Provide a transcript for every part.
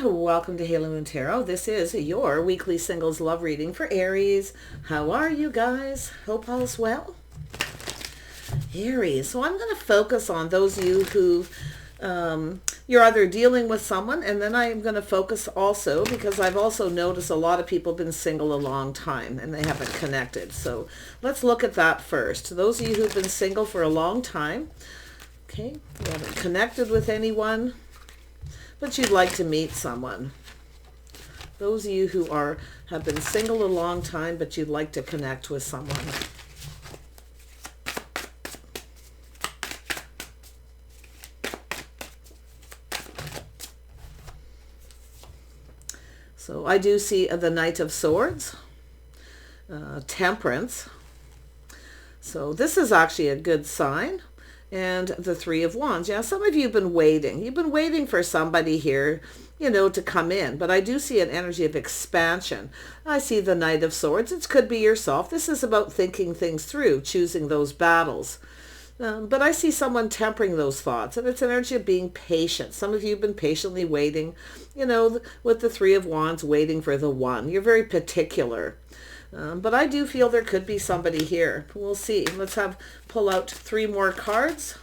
Welcome to Halo Moon Tarot. This is your weekly singles love reading for Aries. How are you guys? Hope all's well. Aries. So I'm going to focus on those of you who you're either dealing with someone, and then I'm going to focus also because I've also noticed a lot of people have been single a long time and they haven't connected. So let's look at that first. Those of you who've been single for a long time, okay, you haven't connected with anyone, but you'd like to meet someone. Those of you who have been single a long time, but you'd like to connect with someone. So I do see the Knight of Swords, Temperance. So this is actually a good sign. And the Three of Wands. Yeah, some of you have been waiting. You've been waiting for somebody here, to come in. But I do see an energy of expansion. I see the Knight of Swords. It could be yourself. This is about thinking things through, choosing those battles. But I see someone tempering those thoughts. And it's an energy of being patient. Some of you have been patiently waiting, with the Three of Wands, waiting for the one. You're very particular. But I do feel there could be somebody here. We'll see. Let's pull out 3 more cards.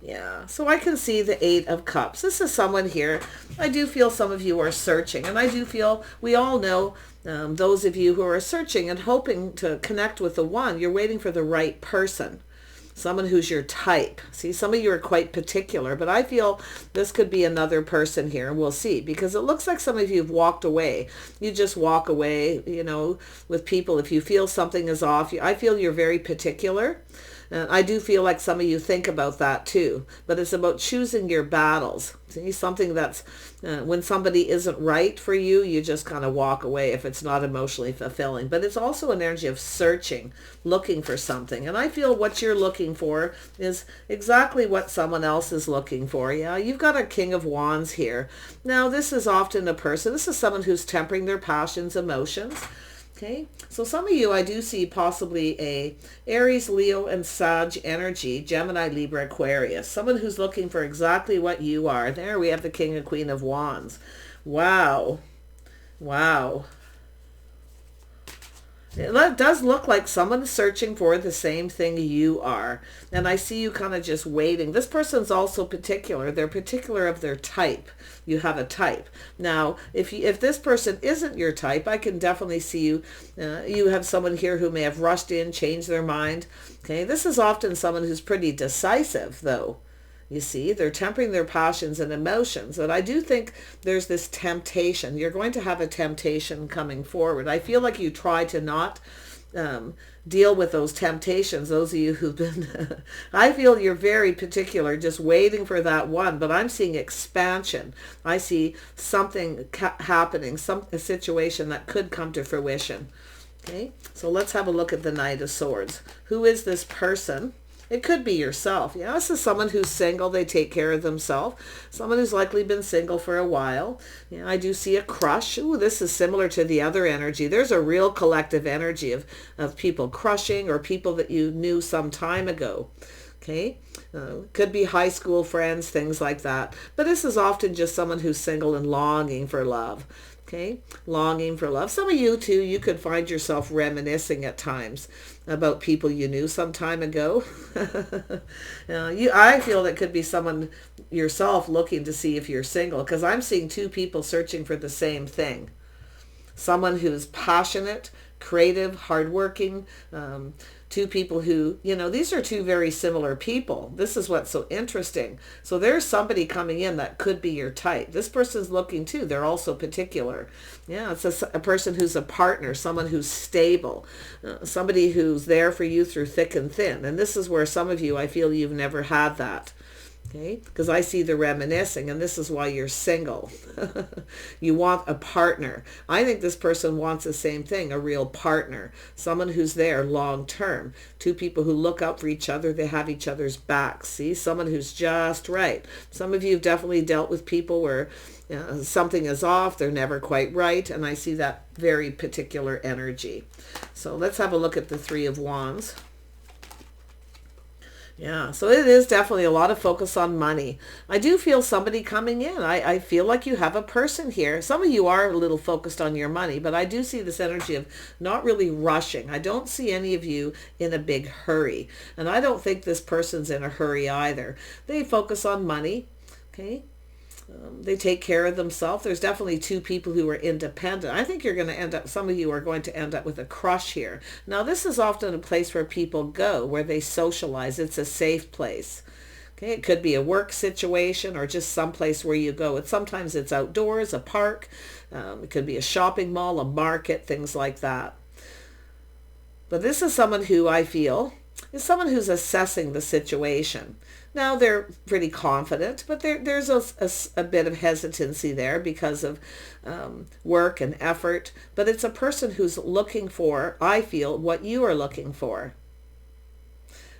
Yeah, so I can see the 8 of Cups. This is someone here. I do feel some of you are searching. And I do feel we all know those of you who are searching and hoping to connect with the one. You're waiting for the right person. Someone who's your type. See, some of you are quite particular, but I feel this could be another person here. We'll see, because it looks like some of you have walked away. You just walk away, with people. If you feel something is off, I feel you're very particular. I do feel like some of you think about that too, but it's about choosing your battles. See, something that's, when somebody isn't right for you, you just kind of walk away if it's not emotionally fulfilling. But it's also an energy of searching, looking for something. And I feel what you're looking for is exactly what someone else is looking for. Yeah, you've got a King of Wands here. Now, this is often a person, this is someone who's tempering their passions, emotions. Okay, so some of you, I do see possibly a Aries, Leo, and Sag energy, Gemini, Libra, Aquarius. Someone who's looking for exactly what you are. There we have the King and Queen of Wands. Wow. Wow. It does look like someone's searching for the same thing you are. And I see you kind of just waiting. This person's also particular. They're particular of their type. You have a type. Now, if this person isn't your type, I can definitely see you. You have someone here who may have rushed in, changed their mind. Okay, this is often someone who's pretty decisive, though. You see, they're tempering their passions and emotions. And I do think there's this temptation. You're going to have a temptation coming forward. I feel like you try to not deal with those temptations. Those of you who've been, I feel you're very particular, just waiting for that one. But I'm seeing expansion. I see something happening, a situation that could come to fruition. Okay, so let's have a look at the Knight of Swords. Who is this person? It could be yourself. Yeah, this is someone who's single. They take care of themselves. Someone who's likely been single for a while. Yeah, I do see a crush. Ooh, this is similar to the other energy. There's a real collective energy of people crushing or people that you knew some time ago. Okay, could be high school friends, things like that. But this is often just someone who's single and longing for love. Okay, longing for love. Some of you too, you could find yourself reminiscing at times about people you knew some time ago. I feel that could be someone yourself looking to see if you're single, because I'm seeing 2 people searching for the same thing. Someone who's passionate, creative, hardworking, 2 people who, these are 2 very similar people. This is what's so interesting. So there's somebody coming in that could be your type. This person's looking too. They're also particular. Yeah, it's a person who's a partner, someone who's stable, somebody who's there for you through thick and thin. And this is where some of you, I feel you've never had that. Okay, because I see the reminiscing, and this is why you're single. You want a partner. I think this person wants the same thing, a real partner, someone who's there long term. 2 people who look out for each other, they have each other's backs. See, someone who's just right. Some of you have definitely dealt with people where something is off, they're never quite right, and I see that very particular energy. So let's have a look at the Three of Wands. Yeah, so it is definitely a lot of focus on money. I do feel somebody coming in. I feel like you have a person here. Some of you are a little focused on your money, but I do see this energy of not really rushing. I don't see any of you in a big hurry. And I don't think this person's in a hurry either. They focus on money, okay? They take care of themselves. There's definitely two people who are independent. I think you're going to end up, some of you are going to end up with a crush here. Now, this is often a place where people go, where they socialize. It's a safe place. Okay, it could be a work situation or just some place where you go. Sometimes it's outdoors, a park. It could be a shopping mall, a market, things like that. But this is someone who I feel is someone who's assessing the situation. Now, they're pretty confident, but there's a bit of hesitancy there because of work and effort. But it's a person who's looking for, I feel, what you are looking for.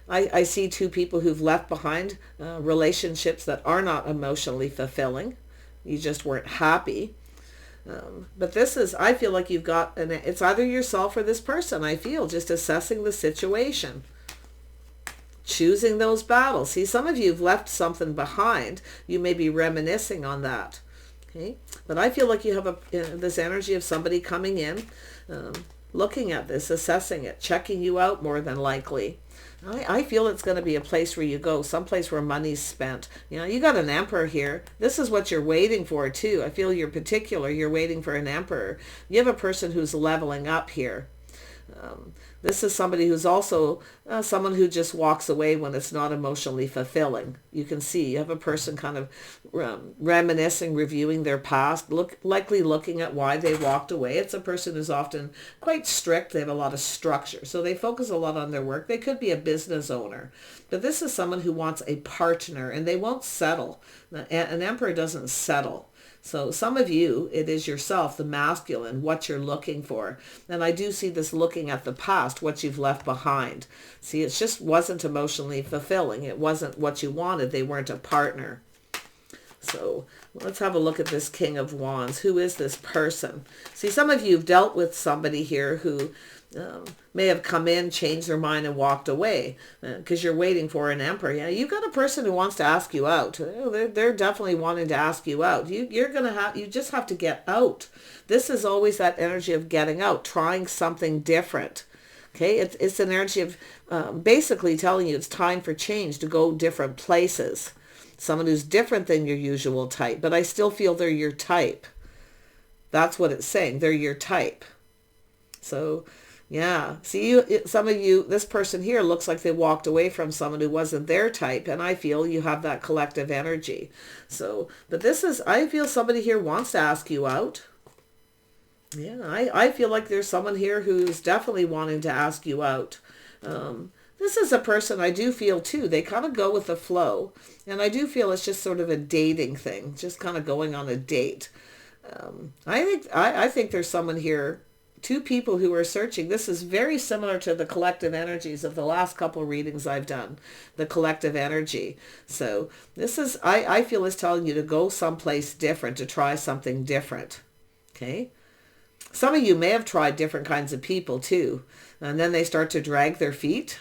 I see two people who've left behind relationships that are not emotionally fulfilling. You just weren't happy. But this is, I feel like you've got, it's either yourself or this person, I feel, just assessing the situation. Choosing those battles. See, some of you have left something behind. You may be reminiscing on that. Okay, but I feel like you have this energy of somebody coming in, looking at this, assessing it, checking you out more than likely. I feel it's going to be a place where you go, someplace where money's spent. You know, you got an emperor here. This is what you're waiting for too. I feel you're particular. You're waiting for an emperor. You have a person who's leveling up here. This is somebody who's also someone who just walks away when it's not emotionally fulfilling. You can see you have a person kind of reminiscing, reviewing their past, likely looking at why they walked away. It's a person who's often quite strict. They have a lot of structure. So they focus a lot on their work. They could be a business owner. But this is someone who wants a partner and they won't settle. An emperor doesn't settle. So some of you, it is yourself, the masculine, what you're looking for. And I do see this looking at the past, what you've left behind. See, it just wasn't emotionally fulfilling. It wasn't what you wanted. They weren't a partner. So let's have a look at this King of Wands. Who is this person? See, some of you have dealt with somebody here who may have come in, changed their mind and walked away because you're waiting for an emperor. Yeah, you've got a person who wants to ask you out. They're definitely wanting to ask you out. You just have to get out. This is always that energy of getting out, trying something different. Okay, it's an energy of basically telling you it's time for change, to go different places. Someone who's different than your usual type, but I still feel they're your type. That's what it's saying. They're your type. So yeah, see, some of you, this person here looks like they walked away from someone who wasn't their type, and I feel you have that collective energy. So, but this is, I feel somebody here wants to ask you out. Yeah, I feel like there's someone here who's definitely wanting to ask you out. This is a person I do feel too, they kind of go with the flow, and I do feel it's just sort of a dating thing, just kind of going on a date. I think there's someone here, two people who are searching. This is very similar to the collective energies of the last couple readings I've done, the collective energy. So this is, I feel is telling you to go someplace different, to try something different. Okay. Some of you may have tried different kinds of people too, and then they start to drag their feet.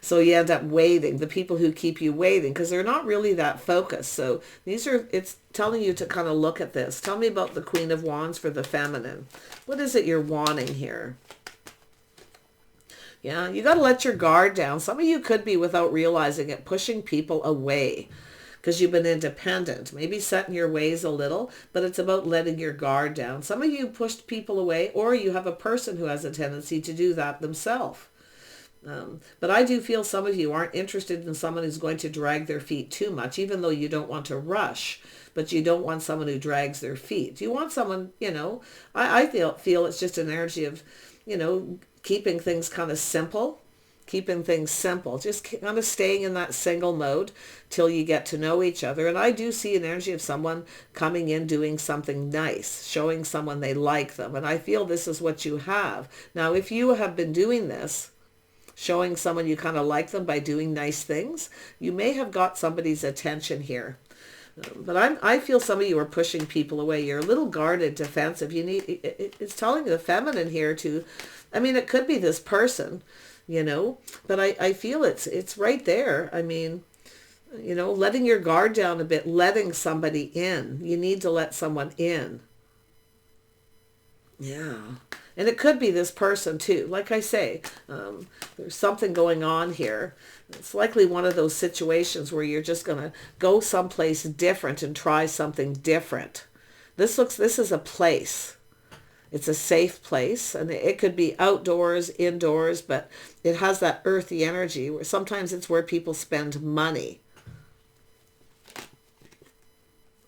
So you end up waiting, the people who keep you waiting, because they're not really that focused. So it's telling you to kind of look at this. Tell me about the Queen of Wands for the feminine. What is it you're wanting here? Yeah, you got to let your guard down. Some of you could be, without realizing it, pushing people away because you've been independent, maybe set in your ways a little, but it's about letting your guard down. Some of you pushed people away, or you have a person who has a tendency to do that themselves. But I do feel some of you aren't interested in someone who's going to drag their feet too much, even though you don't want to rush, but you don't want someone who drags their feet. You want someone, I feel it's just an energy of, keeping things kind of simple, just kind of staying in that single mode till you get to know each other. And I do see an energy of someone coming in, doing something nice, showing someone they like them. And I feel this is what you have. Now, if you have been doing this, showing someone you kind of like them by doing nice things, you may have got somebody's attention here. But I feel some of you are pushing people away. You're a little guarded, defensive. It's telling the feminine here to, it could be this person but I feel it's right there. I mean, letting your guard down a bit, letting somebody in. You need to let someone in. Yeah. And it could be this person too. Like I say, there's something going on here. It's likely one of those situations where you're just going to go someplace different and try something different. This is a place. It's a safe place, and it could be outdoors, indoors, but it has that earthy energy where sometimes it's where people spend money.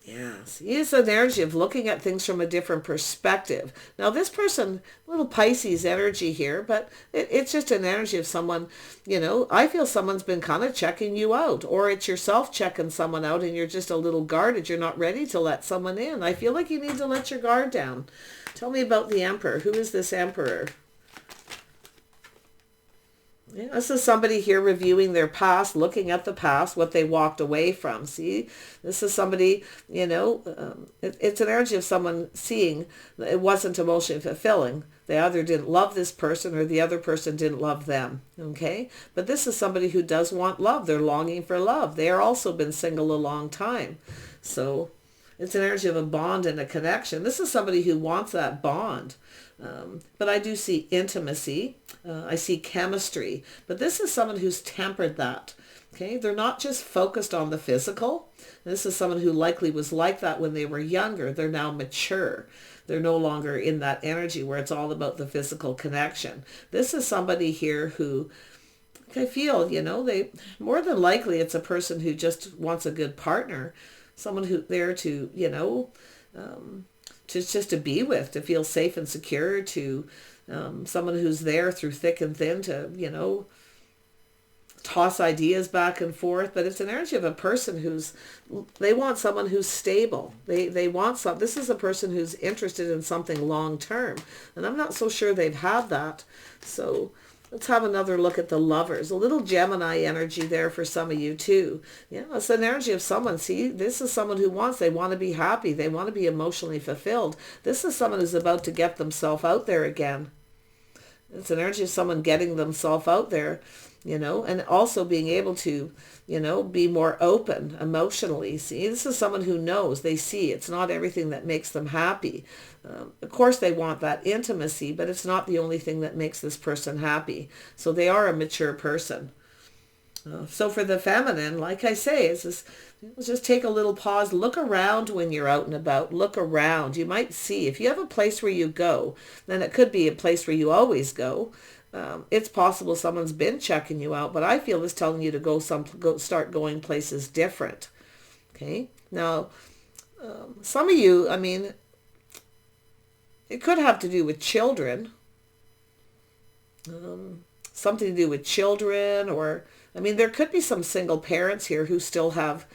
Yes, it's an energy of looking at things from a different perspective. Now this person, little Pisces energy here, but it's just an energy of someone, I feel someone's been kind of checking you out, or it's yourself checking someone out and you're just a little guarded. You're not ready to let someone in. I feel like you need to let your guard down. Tell me about the Emperor. Who is this Emperor? Yeah, this is somebody here reviewing their past, looking at the past, what they walked away from. See, this is somebody, it's an energy of someone seeing it wasn't emotionally fulfilling. They either didn't love this person or the other person didn't love them. Okay? But this is somebody who does want love. They're longing for love. They are also been single a long time. So it's an energy of a bond and a connection. This is somebody who wants that bond. But I do see intimacy. I see chemistry. But this is someone who's tempered that. Okay, they're not just focused on the physical. This is someone who likely was like that when they were younger. They're now mature. They're no longer in that energy where it's all about the physical connection. This is somebody here who I feel, they more than likely it's a person who just wants a good partner. Someone who there to, just to be with, to feel safe and secure, to someone who's there through thick and thin to, toss ideas back and forth. But it's an energy of a person they want someone who's stable. They want this is a person who's interested in something long term. And I'm not so sure they've had that. So let's have another look at the Lovers. A little Gemini energy there for some of you too. Yeah, it's an energy of someone. See, this is someone who they want to be happy. They want to be emotionally fulfilled. This is someone who's about to get themselves out there again. It's an energy of someone getting themselves out there, and also being able to, be more open emotionally. See, this is someone who knows, they see it's not everything that makes them happy. Of course, they want that intimacy, but it's not the only thing that makes this person happy. So they are a mature person. So for the feminine, like I say, just take a little pause. Look around when you're out and about. Look around. You might see, if you have a place where you go, then it could be a place where you always go. It's possible someone's been checking you out, but I feel it's telling you to go start going places different. Okay. Now, some of you, it could have to do with children. Something to do with children, or there could be some single parents here who still have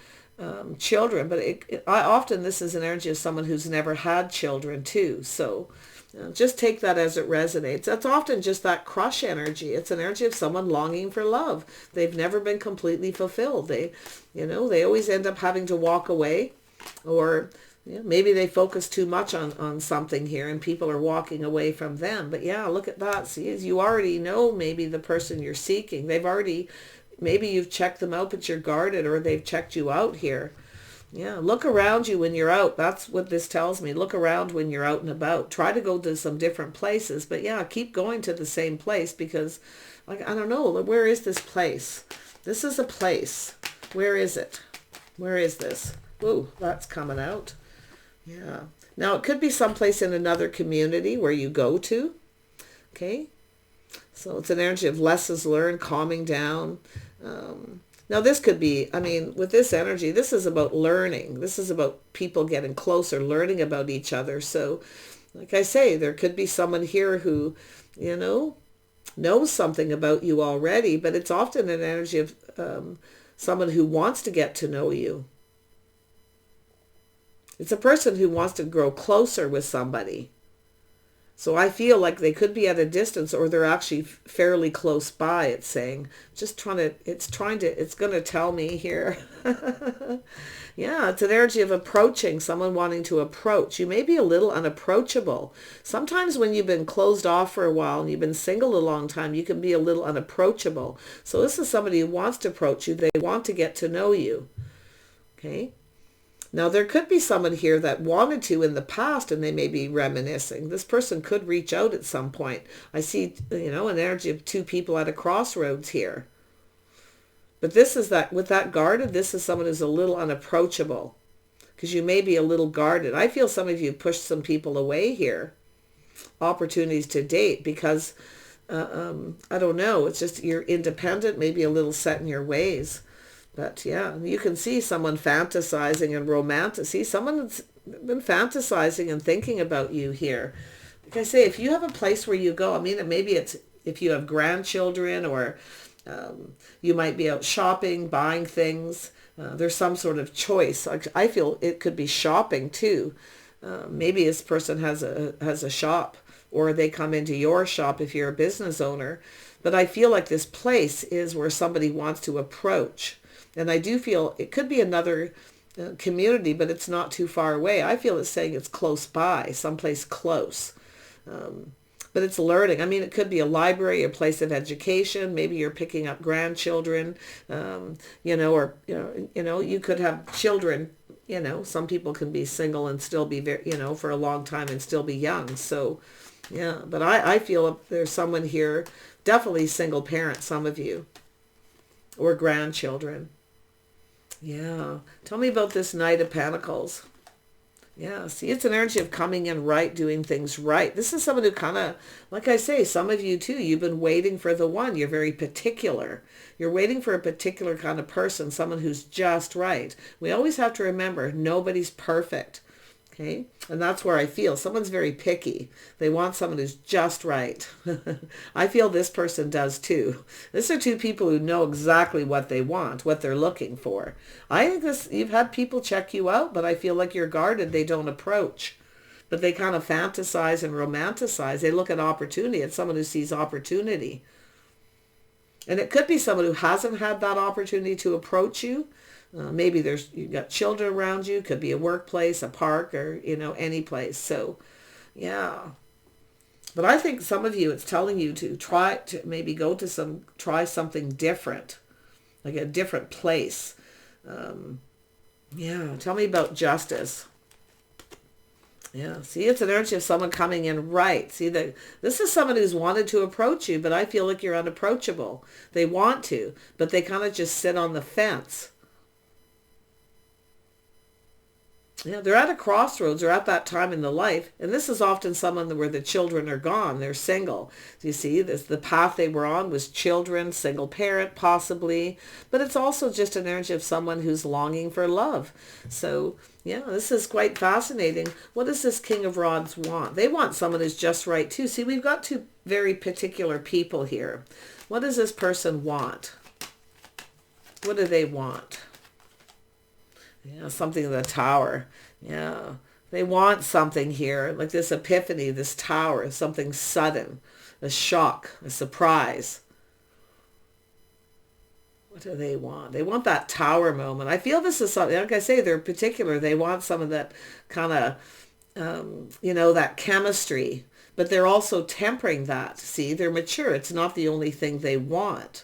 children, but often this is an energy of someone who's never had children too. So just take that as it resonates. That's often just that crush energy. It's an energy of someone longing for love. They've never been completely fulfilled. They always end up having to walk away, or maybe they focus too much on something here and people are walking away from them. But yeah, look at that. See, you already know maybe the person you're seeking. Maybe you've checked them out, but you're guarded, or they've checked you out here. Yeah, look around you when you're out. That's what this tells me. Look around when you're out and about. Try to go to some different places, but yeah, keep going to the same place because, I don't know, where is this place? This is a place. Where is it? Where is this? Ooh, that's coming out. Yeah. Now, it could be someplace in another community where you go to. Okay. So it's an energy of lessons learned, calming down. Now this could be, with this energy, this is about learning. This is about people getting closer, learning about each other. So like I say, there could be someone here who, knows something about you already, but it's often an energy of someone who wants to get to know you. It's a person who wants to grow closer with somebody. So I feel like they could be at a distance, or they're actually fairly close by. It's saying, just trying to, it's going to tell me here. Yeah, it's an energy of approaching, someone wanting to approach. You may be a little unapproachable. Sometimes when you've been closed off for a while and you've been single a long time, you can be a little unapproachable. So this is somebody who wants to approach you. They want to get to know you. Okay. Now, there could be someone here that wanted to in the past, and they may be reminiscing. This person could reach out at some point. I see, an energy of two people at a crossroads here. But this is that, with that guarded, this is someone who's a little unapproachable, because you may be a little guarded. I feel some of you pushed some people away here, opportunities to date, because, I don't know, it's just you're independent, maybe a little set in your ways. But yeah, you can see someone fantasizing and romantic. See, someone's been fantasizing and thinking about you here. Like I say, if you have a place where you go, I mean, maybe it's if you have grandchildren, or you might be out shopping, buying things. There's some sort of choice. I feel it could be shopping too. Maybe this person has a shop, or they come into your shop if you're a business owner. But I feel like this place is where somebody wants to approach. And I do feel it could be another community, but it's not too far away. I feel it's saying it's close by, someplace close. But it's learning. I mean, it could be a library, a place of education. Maybe you're picking up grandchildren, or you could have children. Some people can be single and still be very, for a long time and still be young. So, yeah. But I feel there's someone here, definitely single parent, some of you, or grandchildren. Yeah. Tell me about this Knight of Pentacles. Yeah. See, it's an energy of coming in right, doing things right. This is someone who kind of, like I say, some of you too, you've been waiting for the one. You're very particular. You're waiting for a particular kind of person, someone who's just right. We always have to remember, nobody's perfect. Okay. And that's where I feel someone's very picky. They want someone who's just right. I feel this person does too. These are two people who know exactly what they want, what they're looking for. I think you've had people check you out, but I feel like you're guarded. They don't approach, but they kind of fantasize and romanticize. They look at opportunity. It's someone who sees opportunity. And it could be someone who hasn't had that opportunity to approach you. Maybe you've got children around you. Could be a workplace, a park, or, any place. So, yeah. But I think some of you, it's telling you to try to maybe try something different, like a different place. Yeah. Tell me about justice. Yeah. See, it's an energy of someone coming in right. See, this is someone who's wanted to approach you, but I feel like you're unapproachable. They want to, but they kind of just sit on the fence. Yeah, they're at a crossroads. They're at that time in the life. And this is often someone where the children are gone. They're single. Do you see this? The path they were on was children, single parent, possibly. But it's also just an energy of someone who's longing for love. So, yeah, this is quite fascinating. What does this King of Rods want? They want someone who's just right, too. See, we've got two very particular people here. What does this person want? What do they want? Yeah, something in the Tower. Yeah. They want something here, like this epiphany, this Tower, something sudden, a shock, a surprise. What do they want? They want that Tower moment. I feel this is something, like I say, they're particular. They want some of that kind of, that chemistry, but they're also tempering that. See, they're mature. It's not the only thing they want.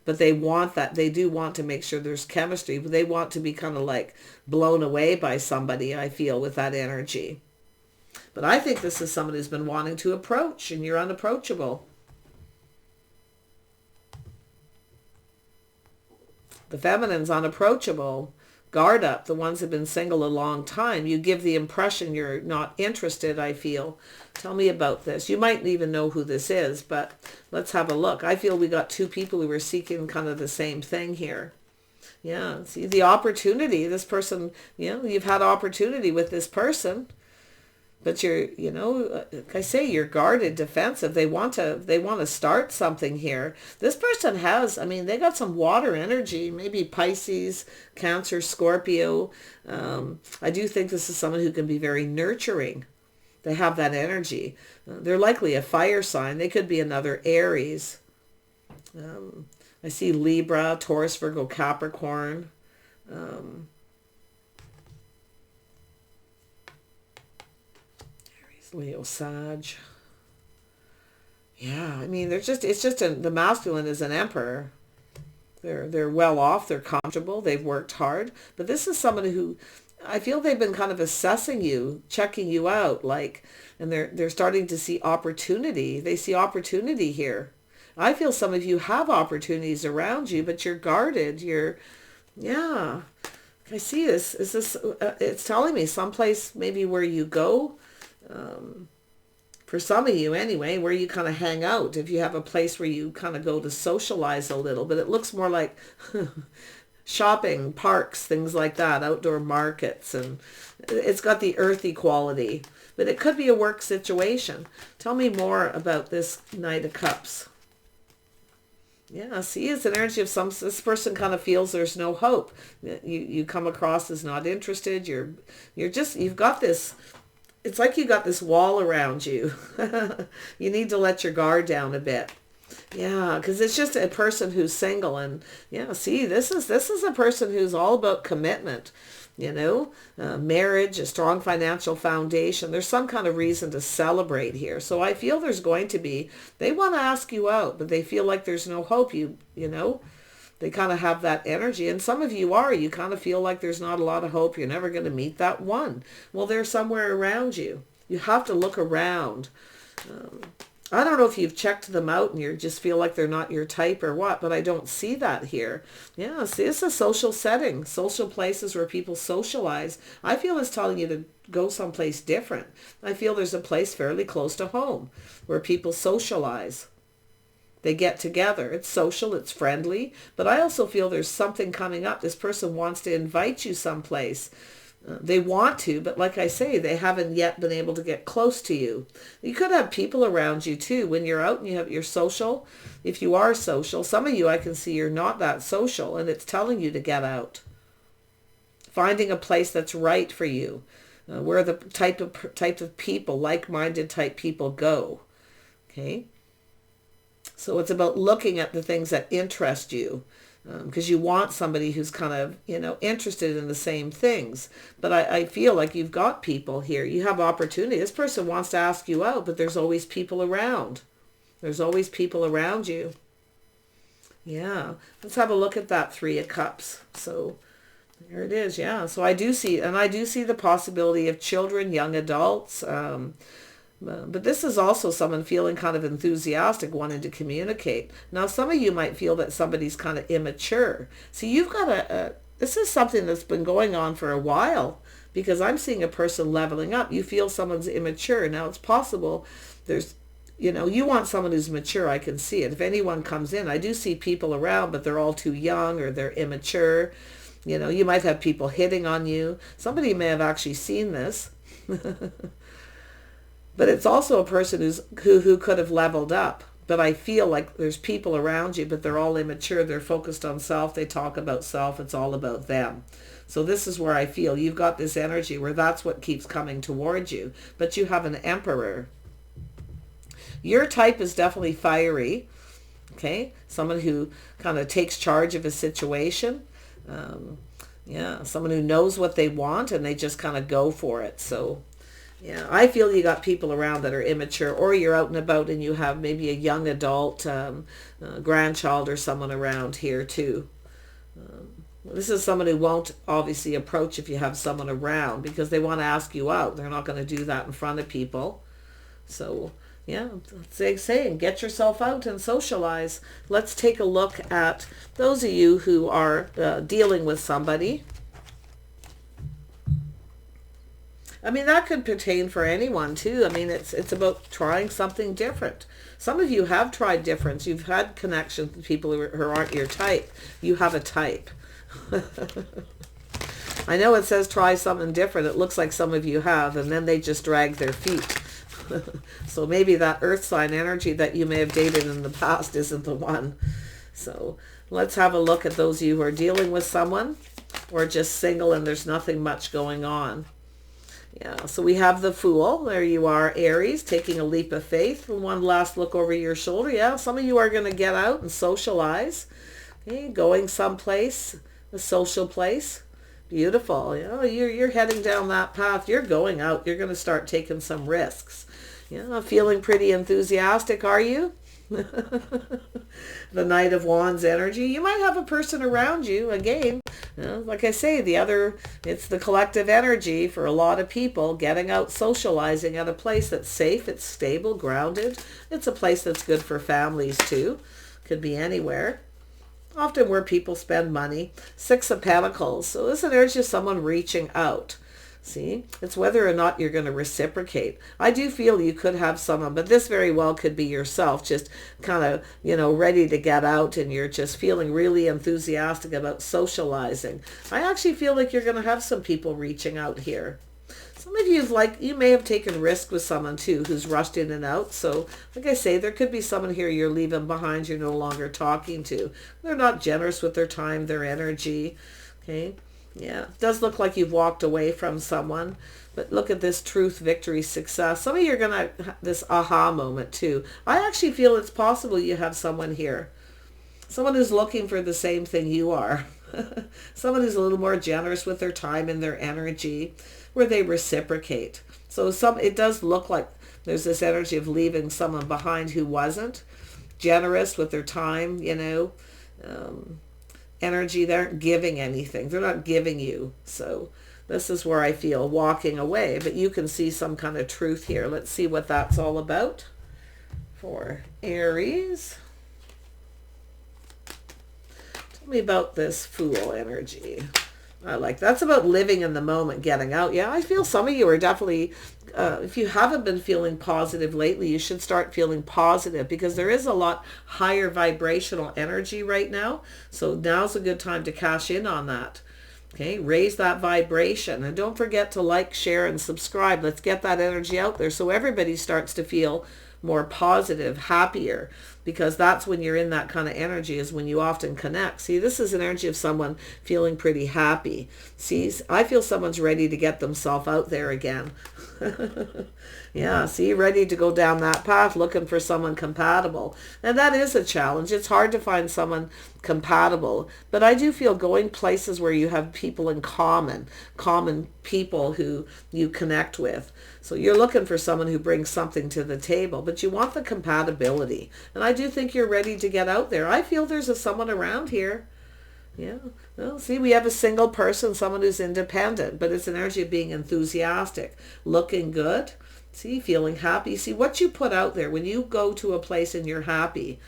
But they want that. They do want to make sure there's chemistry. But they want to be kind of like blown away by somebody, I feel, with that energy. But I think this is someone who's been wanting to approach, and you're unapproachable. The feminine's unapproachable. Guard up. The ones who've been single a long time. You give the impression you're not interested, I feel. Tell me about this. You might even know who this is, but let's have a look. I feel we got two people who were seeking kind of the same thing here. Yeah, see the opportunity. This person, you've had opportunity with this person, but you're, like I say, you're guarded, defensive. They want to start something here. This person has, they got some water energy, maybe Pisces, Cancer, Scorpio. I do think this is someone who can be very nurturing. They have that energy. They're likely a fire sign. They could be another Aries. I see Libra, Taurus, Virgo, Capricorn. Aries, Leo, Sag. Yeah, I mean, the masculine is an emperor. They're well off, they're comfortable, they've worked hard. But this is somebody who, I feel they've been kind of assessing you, checking you out, like, and they're starting to see opportunity. They see opportunity here. I feel some of you have opportunities around you, but you're guarded. Yeah. I see this. Is this? It's telling me someplace maybe where you go. For some of you anyway, where you kind of hang out. If you have a place where you kind of go to socialize a little, but it looks more like shopping, parks, things like that, outdoor markets, and it's got the earthy quality. But it could be a work situation. Tell me more about this Knight of Cups. Yeah, see, it's an energy of this person kind of feels there's no hope. You come across as not interested. You've got this, it's like you got this wall around you. You need to let your guard down a bit. Yeah, because it's just a person who's single, and yeah, see, this is a person who's all about commitment. Marriage, a strong financial foundation. There's some kind of reason to celebrate here. So I feel there's going to be, they want to ask you out, but they feel like there's no hope. They kind of have that energy. And some of you kind of feel like there's not a lot of hope. You're never going to meet that one. Well, they're somewhere around you. You have to look around. I don't know if you've checked them out and you just feel like they're not your type or what, but I don't see that here. Yeah, see, it's a social setting, social places where people socialize. I feel it's telling you to go someplace different. I feel there's a place fairly close to home where people socialize. They get together. It's social, it's friendly, but I also feel there's something coming up. This person wants to invite you someplace. They want to, but like I say, they haven't yet been able to get close to you. You could have people around you too. When you're out and you're social, if you are social, some of you I can see you're not that social, and it's telling you to get out. Finding a place that's right for you, where the type of people, like-minded type people go. Okay? So it's about looking at the things that interest you. Because you want somebody who's kind of, interested in the same things. But I feel like you've got people here. You have opportunity. This person wants to ask you out, but there's always people around. There's always people around you. Yeah. Let's have a look at that Three of Cups. So there it is. Yeah. So I do see the possibility of children, young adults. But this is also someone feeling kind of enthusiastic, wanting to communicate. Now, some of you might feel that somebody's kind of immature. See, you've got this is something that's been going on for a while, because I'm seeing a person leveling up. You feel someone's immature. Now, it's possible you want someone who's mature. I can see it. If anyone comes in, I do see people around, but they're all too young or they're immature. You might have people hitting on you. Somebody may have actually seen this. But it's also a person who could have leveled up. But I feel like there's people around you, but they're all immature. They're focused on self. They talk about self. It's all about them. So this is where I feel you've got this energy where that's what keeps coming towards you. But you have an Emperor. Your type is definitely fiery. Okay? Someone who kind of takes charge of a situation. Someone who knows what they want and they just kind of go for it. So yeah, I feel you got people around that are immature, or you're out and about and you have maybe a young adult, grandchild or someone around here too. This is someone who won't obviously approach if you have someone around, because they want to ask you out. They're not going to do that in front of people. So yeah, saying get yourself out and socialize. Let's take a look at those of you who are dealing with somebody. I mean, that could pertain for anyone too. I mean, it's about trying something different. Some of you have tried different. You've had connections with people who aren't your type. You have a type. I know it says try something different. It looks like some of you have, and then they just drag their feet. So maybe that earth sign energy that you may have dated in the past isn't the one. So let's have a look at those of you who are dealing with someone or just single and there's nothing much going on. Yeah, so we have the Fool. There you are, Aries, taking a leap of faith. One last look over your shoulder. Yeah, some of you are going to get out and socialize. Okay, going someplace, a social place. Beautiful. You know, you're heading down that path. You're going out. You're going to start taking some risks. You know, feeling pretty enthusiastic, are you? The Knight of Wands energy. You might have a person around you, again, you know, like I say, it's the collective energy for a lot of people, getting out, socializing at a place that's safe, it's stable, grounded. It's a place that's good for families too. Could be anywhere. Often where people spend money. Six of Pentacles. So this energy is someone reaching out. See, it's whether or not you're going to reciprocate. I do feel you could have someone, but this very well could be yourself, just kind of, you know, ready to get out, and you're just feeling really enthusiastic about socializing. I actually feel like you're going to have some people reaching out here. Some of you may have taken risk with someone too who's rushed in and out. So like I say, there could be someone here you're leaving behind, you're no longer talking to. They're not generous with their time, their energy. Okay. Yeah, it does look like you've walked away from someone, but look at this truth, victory, success. Some of you are going to have this aha moment too. I actually feel it's possible you have someone here. Someone who's looking for the same thing you are. Someone who's a little more generous with their time and their energy, where they reciprocate. So it does look like there's this energy of leaving someone behind who wasn't generous with their time, you know, energy. They aren't giving anything. They're not giving you. So this is where I feel walking away, but you can see some kind of truth here. Let's see what that's all about for Aries. Tell me about this Fool energy. That's about living in the moment, getting out. Yeah, I feel some of you are definitely, if you haven't been feeling positive lately, you should start feeling positive, because there is a lot higher vibrational energy right now. So now's a good time to cash in on that. Okay, raise that vibration. And don't forget to like, share, and subscribe. Let's get that energy out there so everybody starts to feel more positive, happier, because that's when you're in that kind of energy, is when you often connect. See, this is an energy of someone feeling pretty happy. See, I feel someone's ready to get themselves out there again. Yeah, see, ready to go down that path, looking for someone compatible. And that is a challenge. It's hard to find someone compatible. But I do feel going places where you have people in common people who you connect with. So you're looking for someone who brings something to the table, but you want the compatibility. And I do think you're ready to get out there. I feel there's someone around here. Yeah. Well, see, we have a single person, someone who's independent, but it's an energy of being enthusiastic, looking good. See, feeling happy. See, what you put out there, when you go to a place and you're happy,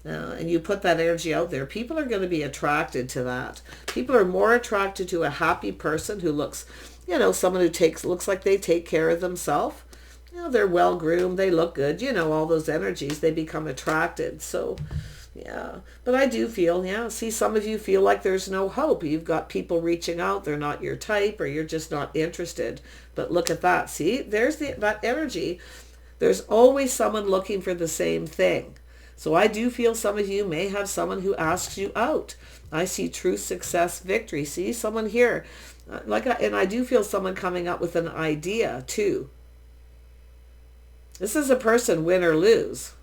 and you put that energy out there, people are going to be attracted to that. People are more attracted to a happy person who looks, you know, someone who looks like they take care of themselves. You know, they're well groomed, they look good, you know, all those energies, they become attracted. So, yeah, but I do feel, yeah, see, some of you feel like there's no hope. You've got people reaching out, they're not your type, or you're just not interested. But look at that. See, there's that energy. There's always someone looking for the same thing. So I do feel some of you may have someone who asks you out. I see truth, success, victory. See, someone here. And I do feel someone coming up with an idea too. This is a person, win or lose.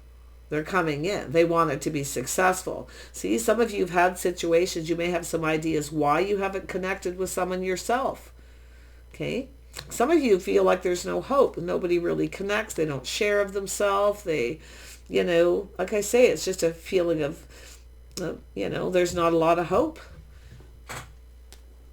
They're coming in. They want it to be successful. See, some of you have had situations. You may have some ideas why you haven't connected with someone yourself. Okay. Some of you feel like there's no hope. Nobody really connects. They don't share of themselves. They, you know, like I say, it's just a feeling of, you know, there's not a lot of hope.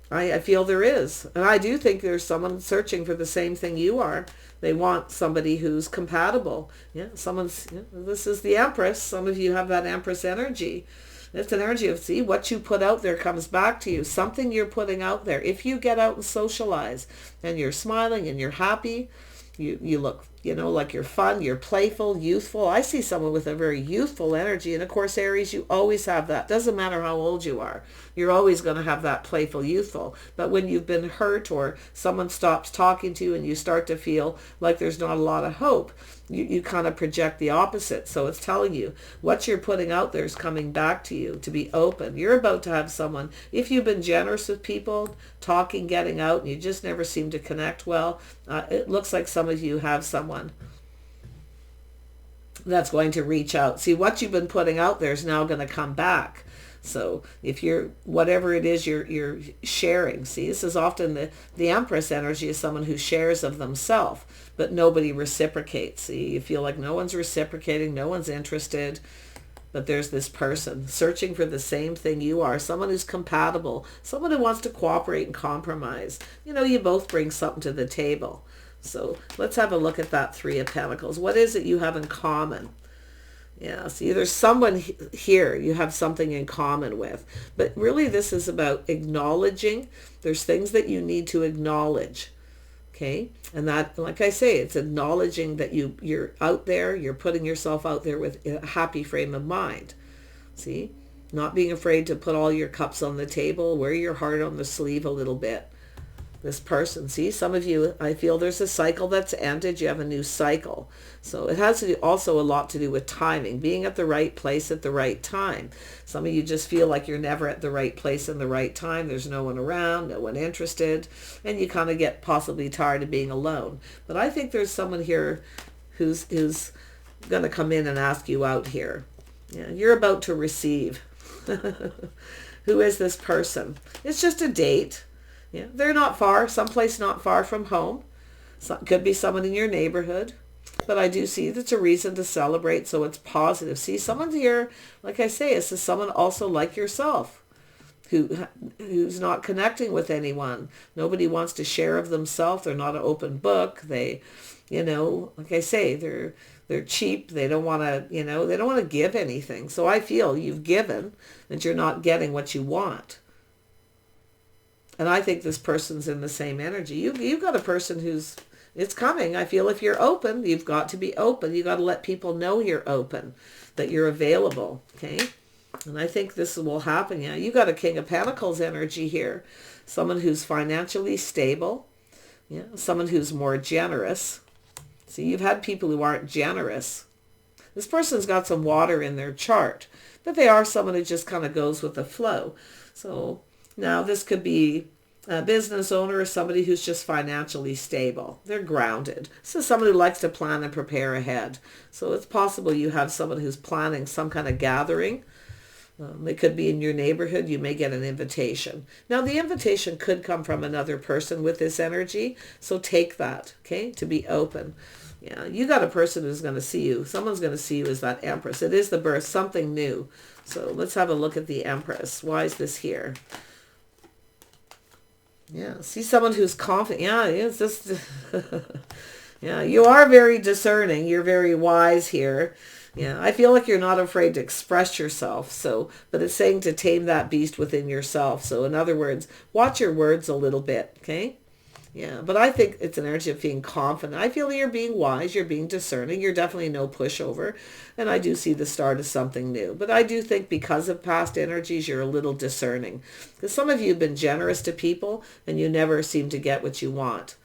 I feel there is. And I do think there's someone searching for the same thing you are. They want somebody who's compatible. Yeah, this is the Empress. Some of you have that Empress energy. It's an energy of, see, what you put out there comes back to you. Something you're putting out there. If you get out and socialize and you're smiling and you're happy, you look You know, like you're fun, you're playful, youthful. I see someone with a very youthful energy. And of course, Aries, you always have that. Doesn't matter how old you are. You're always going to have that playful, youthful. But when you've been hurt or someone stops talking to you and you start to feel like there's not a lot of hope, you kind of project the opposite. So it's telling you what you're putting out there is coming back to you, to be open. You're about to have someone, if you've been generous with people, talking, getting out, and you just never seem to connect well, it looks like some of you have someone that's going to reach out. See, what you've been putting out there is now going to come back. So if you're, whatever it is you're sharing, see, this is often the Empress energy is someone who shares of themselves, but nobody reciprocates. See, you feel like no one's reciprocating, no one's interested, but there's this person searching for the same thing you are, someone who's compatible, someone who wants to cooperate and compromise. You know, you both bring something to the table. So let's have a look at that Three of Pentacles. What is it you have in common? Yeah, see, there's someone here you have something in common with. But really this is about acknowledging. There's things that you need to acknowledge. Okay? And that, like I say, it's acknowledging that you're out there, you're putting yourself out there with a happy frame of mind. See? Not being afraid to put all your cups on the table, wear your heart on the sleeve a little bit. This person, see, some of you, I feel there's a cycle that's ended. You have a new cycle. So it has to do also a lot to do with timing, being at the right place at the right time. Some of you just feel like you're never at the right place in the right time. There's no one around, no one interested, and you kind of get possibly tired of being alone. But I think there's someone here who's going to come in and ask you out here. Yeah, you're about to receive. Who is this person? It's just a date. Yeah, they're not far, someplace not far from home. Could be someone in your neighborhood. But I do see that's a reason to celebrate, so it's positive. See, someone's here, like I say, this is someone also like yourself who's not connecting with anyone. Nobody wants to share of themselves. They're not an open book. They, you know, like I say, they're cheap. They don't want to, you know, they don't want to give anything. So I feel you've given and you're not getting what you want. And I think this person's in the same energy. You've got a person who's, it's coming. I feel if you're open, you've got to be open. You've got to let people know you're open, that you're available, okay? And I think this will happen. Yeah, you got a King of Pentacles energy here. Someone who's financially stable. Yeah, someone who's more generous. See, you've had people who aren't generous. This person's got some water in their chart, but they are someone who just kind of goes with the flow. So now this could be a business owner or somebody who's just financially stable. They're grounded. This is someone who likes to plan and prepare ahead. So it's possible you have someone who's planning some kind of gathering. It could be in your neighborhood. You may get an invitation. Now the invitation could come from another person with this energy. So take that, okay, to be open. Yeah, you got a person who's going to see you. Someone's going to see you as that Empress. It is the birth, something new. So let's have a look at the Empress. Why is this here? Yeah, see someone who's confident. Yeah, it's just, yeah, you are very discerning. You're very wise here. Yeah, I feel like you're not afraid to express yourself. So, but it's saying to tame that beast within yourself. So in other words, watch your words a little bit, okay? Yeah, but I think it's an energy of being confident. I feel you're being wise, you're being discerning, you're definitely no pushover, and I do see the start of something new. But I do think because of past energies, you're a little discerning. Because some of you have been generous to people, and you never seem to get what you want.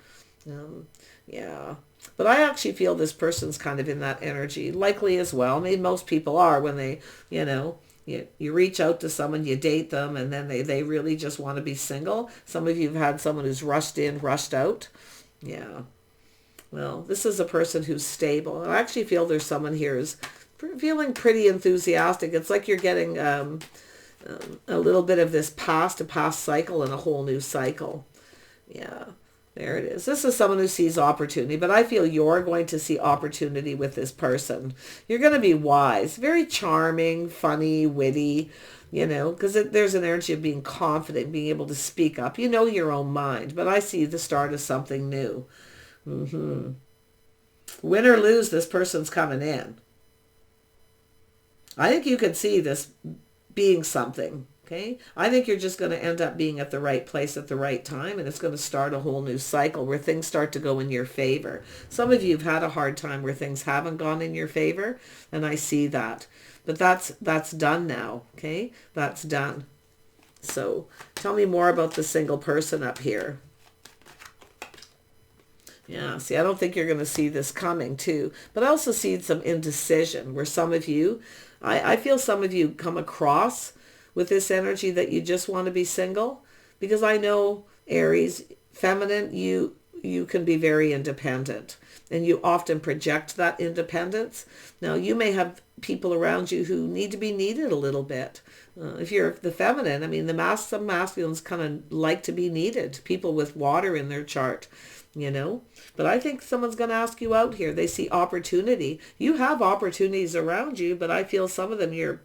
Yeah, but I actually feel this person's kind of in that energy, likely as well. I mean, most people are when they, you know, you reach out to someone, you date them, and then they really just want to be single. Some of you have had someone who's rushed in, rushed out. Yeah. Well, this is a person who's stable. I actually feel there's someone here who's feeling pretty enthusiastic. It's like you're getting a little bit of this past cycle and a whole new cycle. Yeah. There it is. This is someone who sees opportunity, but I feel you're going to see opportunity with this person. You're going to be wise, very charming, funny, witty, you know, because there's an energy of being confident, being able to speak up. You know your own mind, but I see the start of something new. Win or lose, this person's coming in. I think you could see this being something, Okay, I think you're just going to end up being at the right place at the right time, and it's going to start a whole new cycle where things start to go in your favor. Some of you have had a hard time where things haven't gone in your favor, and I see that. But that's done now, okay? That's done. So tell me more about the single person up here. Yeah, see, I don't think you're going to see this coming too. But I also see some indecision where some of you, I feel some of you come across with this energy that you just want to be single. Because I know, Aries, feminine, you can be very independent. And you often project that independence. Now, you may have people around you who need to be needed a little bit. If you're the feminine, I mean, some masculines kind of like to be needed. People with water in their chart, you know. But I think someone's going to ask you out here. They see opportunity. You have opportunities around you, but I feel some of them you're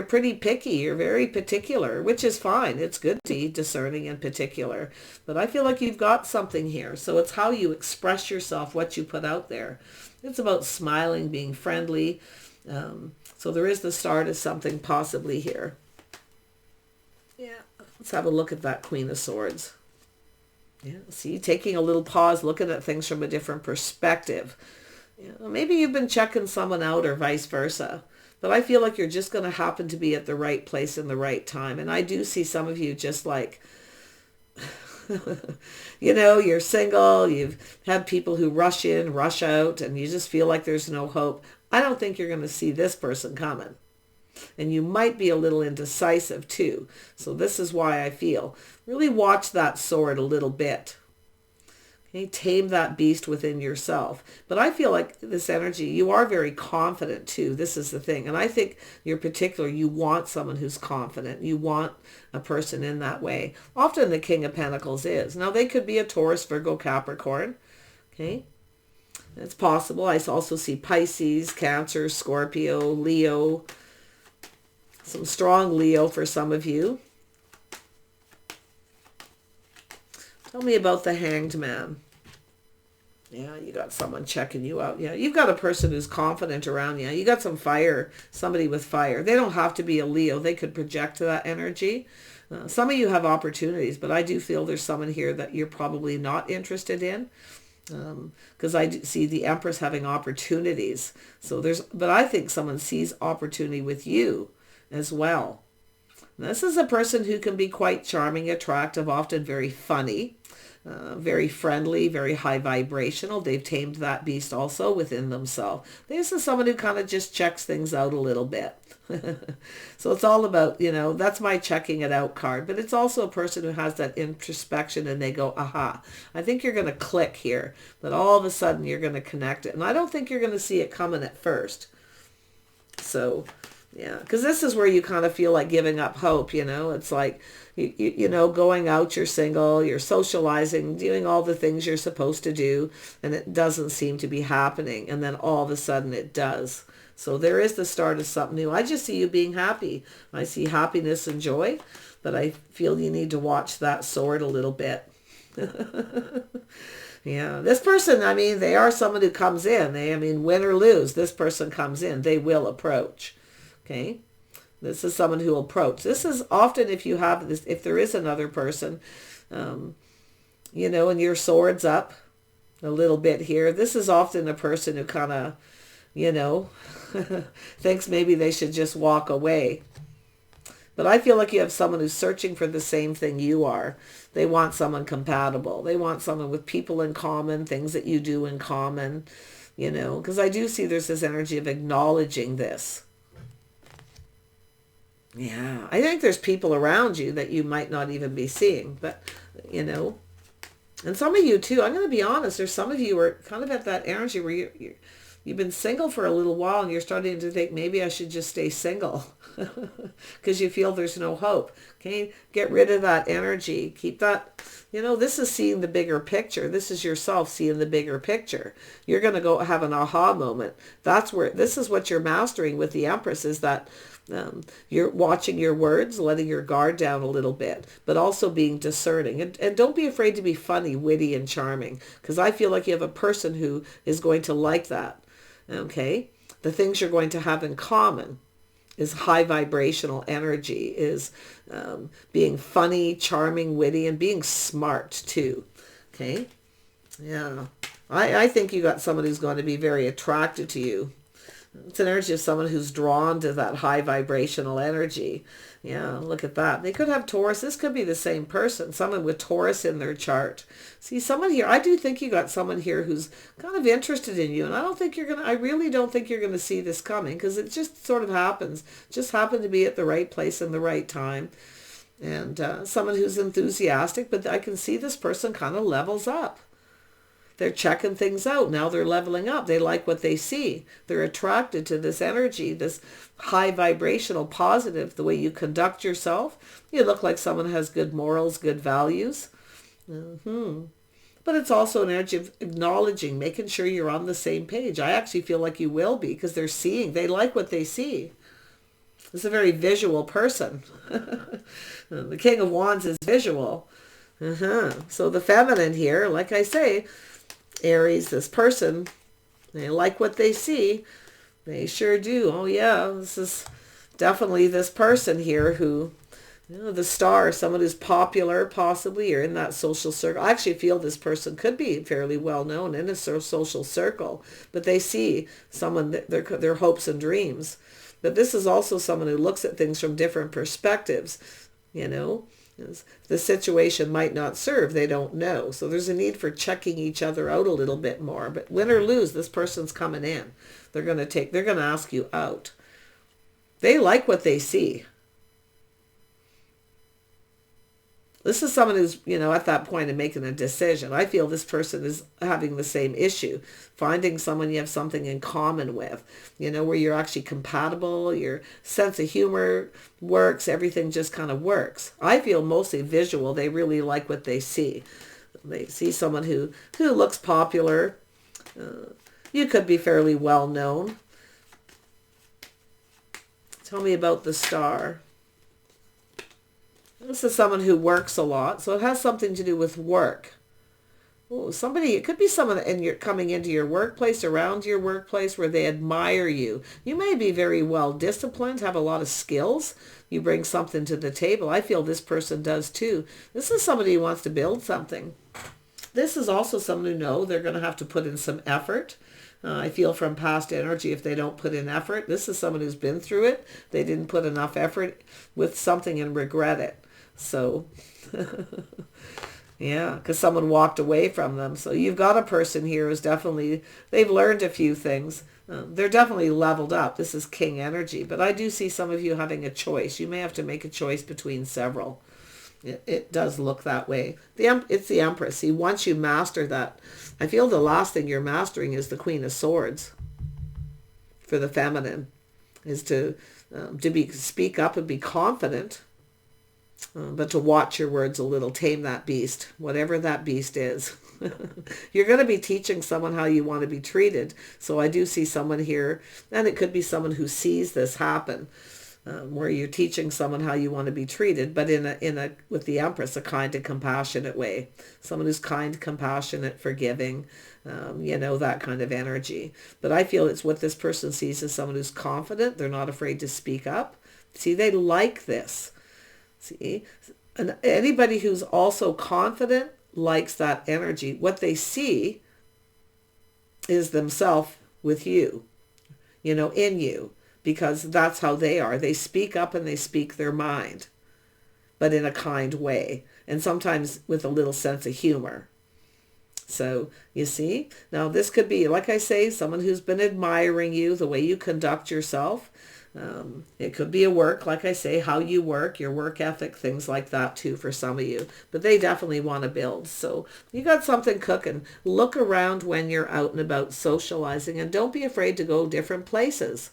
pretty picky. You're very particular, which is fine. It's good to be discerning and particular. But I feel like you've got something here. So it's how you express yourself, what you put out there. It's about smiling, being friendly. So there is the start of something possibly here. Yeah. Let's have a look at that Queen of Swords. Yeah. See, taking a little pause, looking at things from a different perspective. Yeah. Maybe you've been checking someone out or vice versa. But I feel like you're just going to happen to be at the right place in the right time. And I do see some of you just like, you know, you're single, you've had people who rush in, rush out, and you just feel like there's no hope. I don't think you're going to see this person coming. And you might be a little indecisive too. So this is why I feel, really watch that sword a little bit. Okay, tame that beast within yourself. But I feel like this energy, you are very confident too. This is the thing. And I think you're particular. You want someone who's confident. You want a person in that way. Often the King of Pentacles is. Now they could be a Taurus, Virgo, Capricorn. Okay. It's possible. I also see Pisces, Cancer, Scorpio, Leo. Some strong Leo for some of you. Tell me about the Hanged Man. Yeah, you got someone checking you out. Yeah, you've got a person who's confident around you. You got some fire, somebody with fire. They don't have to be a Leo. They could project that energy. Some of you have opportunities, but I do feel there's someone here that you're probably not interested in. Because I do see the Empress having opportunities. But I think someone sees opportunity with you as well. This is a person who can be quite charming, attractive, often very funny, very friendly, very high vibrational. They've tamed that beast also within themselves. This is someone who kind of just checks things out a little bit. So it's all about, you know, that's my checking it out card. But it's also a person who has that introspection and they go, aha, I think you're going to click here. But all of a sudden you're going to connect it. And I don't think you're going to see it coming at first. So... yeah, because this is where you kind of feel like giving up hope, you know. It's like, you know, going out, you're single, you're socializing, doing all the things you're supposed to do, and it doesn't seem to be happening. And then all of a sudden it does. So there is the start of something new. I just see you being happy. I see happiness and joy, but I feel you need to watch that sword a little bit. Yeah, this person, I mean, they are someone who comes in. Win or lose, this person comes in. They will approach. Okay, this is someone who will approach. This is often if you have this, if there is another person, you know, and your sword's up a little bit here. This is often a person who kind of, you know, thinks maybe they should just walk away. But I feel like you have someone who's searching for the same thing you are. They want someone compatible. They want someone with people in common, things that you do in common, you know, because I do see there's this energy of acknowledging this. Yeah, I think there's people around you that you might not even be seeing, but, you know, and some of you too, I'm going to be honest, there's some of you who are kind of at that energy where you've been single for a little while and you're starting to think maybe I should just stay single because you feel there's no hope. Okay, get rid of that energy. Keep that, you know, this is seeing the bigger picture. This is yourself seeing the bigger picture. You're going to go have an aha moment. That's where, this is what you're mastering with the Empress, is that you're watching your words, letting your guard down a little bit, but also being discerning. And don't be afraid to be funny, witty, and charming, because I feel like you have a person who is going to like that. Okay? The things you're going to have in common is high vibrational energy, is being funny, charming, witty, and being smart too. Okay. Yeah. I think you got someone who's going to be very attracted to you. It's an energy of someone who's drawn to that high vibrational energy. Yeah, look at that. They could have Taurus. This could be the same person, someone with Taurus in their chart. See, someone here, I do think you got someone here who's kind of interested in you. And I really don't think you're going to see this coming, because it just sort of happens. Just happened to be at the right place in the right time. And someone who's enthusiastic, but I can see this person kind of levels up. They're checking things out. Now they're leveling up. They like what they see. They're attracted to this energy, this high vibrational positive, the way you conduct yourself. You look like someone who has good morals, good values. But it's also an energy of acknowledging, making sure you're on the same page. I actually feel like you will be, because they're seeing. They like what they see. It's a very visual person. The King of Wands is visual. So the feminine here, like I say, Aries, this person, they like what they see. They sure do. Oh yeah, this is definitely this person here who, the star, someone who's popular possibly, or in that social circle. I actually feel this person could be fairly well known in a social circle, but they see someone, their hopes and dreams. But this is also someone who looks at things from different perspectives, The situation might not serve, they don't know. So there's a need for checking each other out a little bit more. But win or lose, this person's coming in. They're going to ask you out. They like what they see. This is someone who's, at that point of making a decision. I feel this person is having the same issue. Finding someone you have something in common with, where you're actually compatible, your sense of humor works, everything just kind of works. I feel mostly visual. They really like what they see. They see someone who looks popular. You could be fairly well known. Tell me about the star. This is someone who works a lot, so it has something to do with work. Oh, it could be someone coming into your workplace, around your workplace, where they admire you. You may be very well disciplined, have a lot of skills. You bring something to the table. I feel this person does too. This is somebody who wants to build something. This is also someone who they're going to have to put in some effort. I feel from past energy, if they don't put in effort, this is someone who's been through it. They didn't put enough effort with something and regret it. So, yeah, because someone walked away from them. So you've got a person here who's definitely, they've learned a few things. They're definitely leveled up. This is king energy. But I do see some of you having a choice. You may have to make a choice between several. It does look that way. It's the Empress. See, once you master that, I feel the last thing you're mastering is the Queen of Swords. For the feminine, is to speak up and be confident. But to watch your words a little, tame that beast, whatever that beast is. You're going to be teaching someone how you want to be treated. So I do see someone here, and it could be someone who sees this happen, where you're teaching someone how you want to be treated, but with the Empress, a kind and compassionate way. Someone who's kind, compassionate, forgiving, that kind of energy. But I feel it's what this person sees as someone who's confident. They're not afraid to speak up. See, they like this. See, and anybody who's also confident likes that energy. What they see is themselves with you, in you, because that's how they are. They speak up and they speak their mind, but in a kind way, and sometimes with a little sense of humor. So you see, now this could be, like I say, someone who's been admiring you, the way you conduct yourself. It could be a work, like I say, how you work, your work ethic, things like that too for some of you. But they definitely want to build. So you got something cooking. Look around when you're out and about socializing, and don't be afraid to go different places.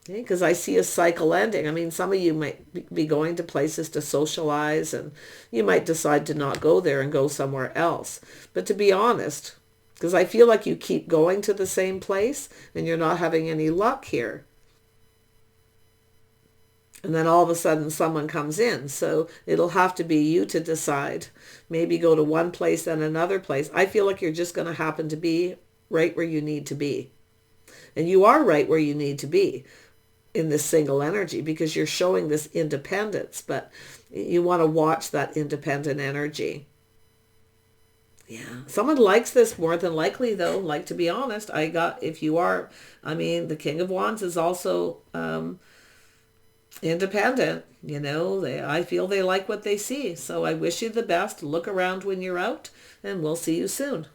Because I see a cycle ending. I mean, some of you might be going to places to socialize, and you might decide to not go there and go somewhere else. But to be honest, because I feel like you keep going to the same place and you're not having any luck here. And then all of a sudden someone comes in. So it'll have to be you to decide. Maybe go to one place and another place. I feel like you're just going to happen to be right where you need to be. And you are right where you need to be. in this single energy, because you're showing this independence, but you want to watch that independent energy. Yeah, someone likes this more than likely, though. Like, to be honest, if you are, I mean, the King of Wands is also independent. You know, I feel they like what they see. So I wish you the best. Look around when you're out, and we'll see you soon.